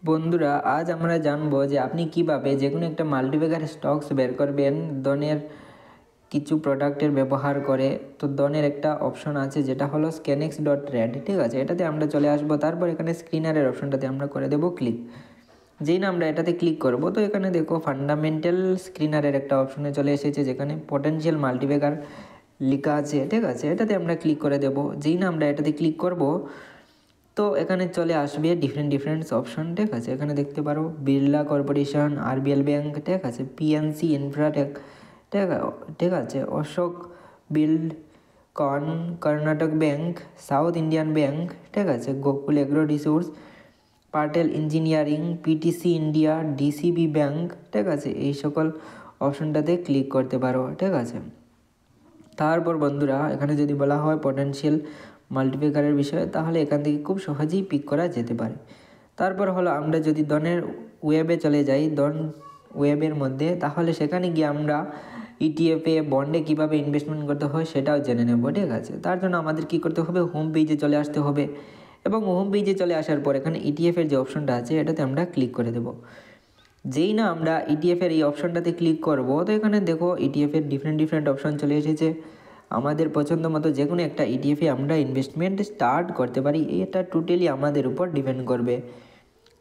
বন্ধুরা, আজ আমরা জানবো যে আপনি কিভাবে যে কোনো একটা মাল্টিব্যাগার স্টকস বের করবেন ডনের কিছু প্রোডাক্টের ব্যবহার করে। তো ডনের একটা অপশন আছে যেটা হলো scanex.trad, ঠিক আছে। এটাতে আমরা চলে আসবো, তারপর এখানে স্ক্রিনারের অপশনটাতে আমরা করে দেবো ক্লিক। যেই না আমরা এটাতে ক্লিক করব, তো এখানে দেখো ফান্ডামেন্টাল স্ক্রিনারের একটা অপশনে চলে এসেছে যেখানে পটেনশিয়াল মাল্টিব্যাগার লেখা আছে, ঠিক আছে। এটাতে আমরা ক্লিক করে দেব। যেই না আমরা এটাতে ক্লিক করব, তো এখানে চলে আসবে ডিফারেন্ট অপশন, ঠিক আছে। এখানে দেখতে পারো বিড়লা কর্পোরেশন, আরবিএল ব্যাংক, ঠিক আছে, পিএনসি ইনফ্রাটেক, ঠিক আছে, অশোক বিল্ড কন, Karnataka bank, south Indian bank, ঠিক আছে, Gokul agro resource, Patel engineering, PTC India, DCB bank, ঠিক আছে। এই সকল অপশনটাতে ক্লিক করতে পারো, ঠিক আছে। তারপর বন্ধুরা, এখানে যদি বলা হয় পটেনশিয়াল মাল্টিপ্লিকারের বিষয়ে, তাহলে এখান থেকে খুব সহজেই পিক করা যেতে পারে। তারপর হলো আমরা যদি ডনের ওয়েবে চলে যাই, ডন ওয়েবের মধ্যে, তাহলে সেখানে গিয়ে আমরা ইটিএফে বন্ডে কীভাবে ইনভেস্টমেন্ট করতে হয় সেটাও জেনে নেব, ঠিক আছে। তার জন্য আমাদের কী করতে হবে, হোম পেজে চলে আসতে হবে, এবং হোম পেজে চলে আসার পর এখানে ইটিএফের যে অপশনটা আছে এটাতে আমরা ক্লিক করে দেব। যেই না আমরা ইটিএফের এই অপশনটাতে ক্লিক করব, তো এখানে দেখো ইটিএফের ডিফারেন্ট অপশন চলে এসেছে। আমাদের পছন্দ মতো যে কোনো একটা ইটিএফে আমরা ইনভেস্টমেন্ট স্টার্ট করতে পারি, এটা টোটালি আমাদের উপর ডিপেন্ড করবে।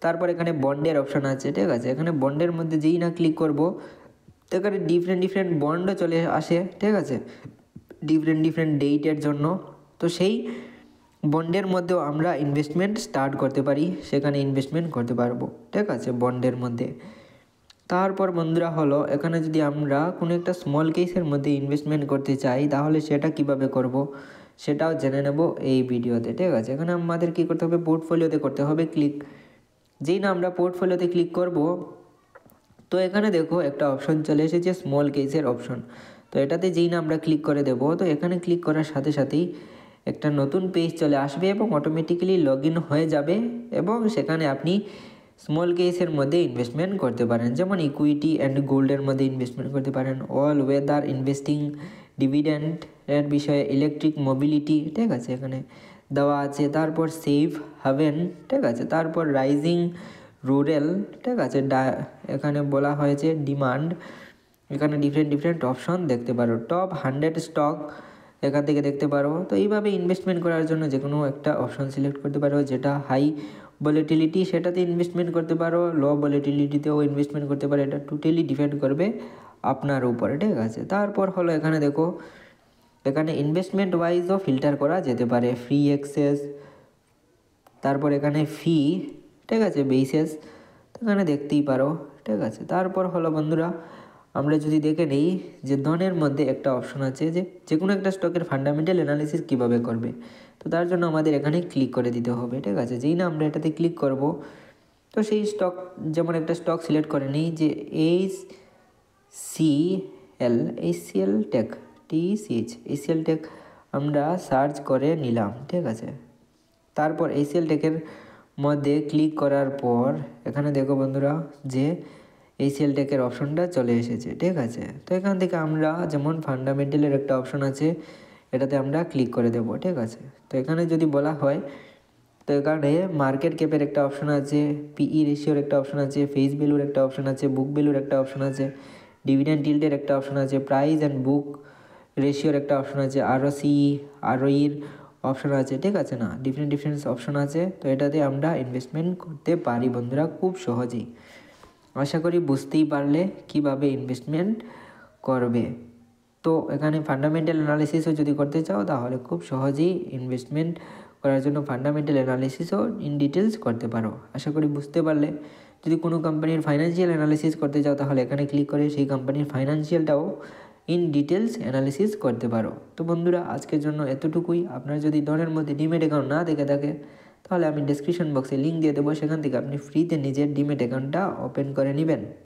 তারপর এখানে বন্ডের অপশন আছে, ঠিক আছে। এখানে বন্ডের মধ্যে যেই না ক্লিক করব, তো এখানে ডিফারেন্ট বন্ডও চলে আসে, ঠিক আছে, ডিফারেন্ট ডেটের জন্য। তো সেই বন্ডের মধ্যেও আমরা ইনভেস্টমেন্ট স্টার্ট করতে পারি, সেখানে ইনভেস্টমেন্ট করতে পারবো, ঠিক আছে, বন্ডের মধ্যে। তারপর বন্ধুরা হলো, এখানে যদি আমরা কোনো একটা স্মল কেসের মধ্যে ইনভেস্টমেন্ট করতে চাই, তাহলে সেটা কিভাবে করব সেটাও জেনে নেব এই ভিডিওতে, ঠিক আছে। এখানে আমাদের কী করতে হবে, পোর্টফোলিওতে করতে হবে ক্লিক। যেই না আমরা পোর্টফোলিওতে ক্লিক করব, তো এখানে দেখো একটা অপশন চলে এসেছে স্মল কেসের অপশন। তো এটাতে যেই না আমরা ক্লিক করে দেব, তো এখানে ক্লিক করার সাথে সাথেই একটা নতুন পেজ চলে আসবে এবং অটোমেটিক্যালি লগ ইন হয়ে যাবে, এবং সেখানে আপনি স্মল কেসের মধ্যে ইনভেস্টমেন্ট করতে পারেন, যেমন ইকুইটি অ্যান্ড গোল্ডের মধ্যে ইনভেস্টমেন্ট করতে পারেন, অল ওয়েদার ইনভেস্টিং, ডিভিডেন্ড এর বিষয়ে, ইলেকট্রিক মোবিলিটি, ঠিক আছে, এখানে দেওয়া আছে। তারপর সেফ হাভেন, ঠিক আছে, তারপর রাইজিং রুরাল, ঠিক আছে, এখানে বলা হয়েছে ডিমান্ড। এখানে ডিফারেন্ট অপশন দেখতে পারো, টপ 100 স্টক এখান থেকে দেখতে পারো। তো এইভাবে ইনভেস্টমেন্ট করার জন্য যে কোনো একটা অপশন সিলেক্ট করতে পারো, যেটা হাই ভলিটিলিটি সেটাতে ইনভেস্টমেন্ট করতে পারো, লো ভলিটিলিটিতেও ইনভেস্টমেন্ট করতে পারো। এটা টোটালি ডিপেন্ড করবে আপনার উপরে, ঠিক আছে। তারপর হলো এখানে দেখো, এখানে ইনভেস্টমেন্ট ওয়াইজও ফিল্টার করা যেতে পারে, ফ্রি অ্যাক্সেস, তারপর এখানে ফি, ঠিক আছে, বেসিস, এখানে দেখতেই পারো, ঠিক আছে। তারপর হলো বন্ধুরা, আমরা যদি দেখে নিই যে ডনের মধ্যে একটা অপশন আছে যে কোনো একটা স্টকের ফান্ডামেন্টাল অ্যানালিসিস কীভাবে করবে। তো তার জন্য আমাদের এখানে ক্লিক করে দিতে হবে, ঠিক আছে। যেই না আমরা এটাতে ক্লিক করব, তো সেই স্টক, যেমন একটা স্টক সিলেক্ট করে নিই যে এইচসিএল টেক, এইচসিএল টেক আমরা সার্চ করে নিলাম, ঠিক আছে। তারপর এইচসিএল টেকের মধ্যে ক্লিক করার পর এখানে দেখো বন্ধুরা যে এইচসিএল টেকের অপশনটা চলে এসেছে, ঠিক আছে। তো এখান থেকে আমরা যেমন ফান্ডামেন্টালের একটা অপশন আছে, এটাতে আমরা ক্লিক করে দেব, ঠিক আছে। তো এখানে যদি বলা হয়, তো এখানে মার্কেট ক্যাপের একটা অপশন আছে, পিই রেশিওর একটা অপশন আছে, ফেস ভ্যালুর একটা অপশন আছে, বুক ভ্যালুর একটা অপশন আছে, ডিভিডেন্ড ইল্ডের একটা অপশন আছে, প্রাইস অ্যান্ড বুক রেশিওর একটা অপশন আছে, আরওইর অপশন আছে, ঠিক আছে না, ডিফারেন্ট অপশন আছে। তো এটাতে আমরা ইনভেস্টমেন্ট করতে পারি বন্ধুরা খুব সহজেই। আশা করি বুঝতেই পারলে কিভাবে ইনভেস্টমেন্ট করবে। তো এখানে ফান্ডামেন্টাল অ্যানালিসিসও যদি করতে চাও, তাহলে খুব সহজেই ইনভেস্টমেন্ট করার জন্য ফান্ডামেন্টাল অ্যানালিসিসও ইন ডিটেলস করতে পারো। আশা করি বুঝতে পারলে। যদি কোনো কোম্পানির ফাইন্যান্সিয়াল অ্যানালিসিস করতে চাও, তাহলে এখানে ক্লিক করে সেই কোম্পানির ফাইন্যান্সিয়ালটাও ইন ডিটেলস অ্যানালিসিস করতে পারো। তো বন্ধুরা, আজকের জন্য এতটুকুই। আপনার যদি ডনের মধ্যে ডিমেট অ্যাকাউন্ট না দেখে থাকে, তাহলে আমি ডেসক্রিপশন বক্সে লিঙ্ক দিয়ে দেবো, সেখান থেকে আপনি ফ্রিতে নিজের ডিমেট অ্যাকাউন্টটা ওপেন করে নেবেন।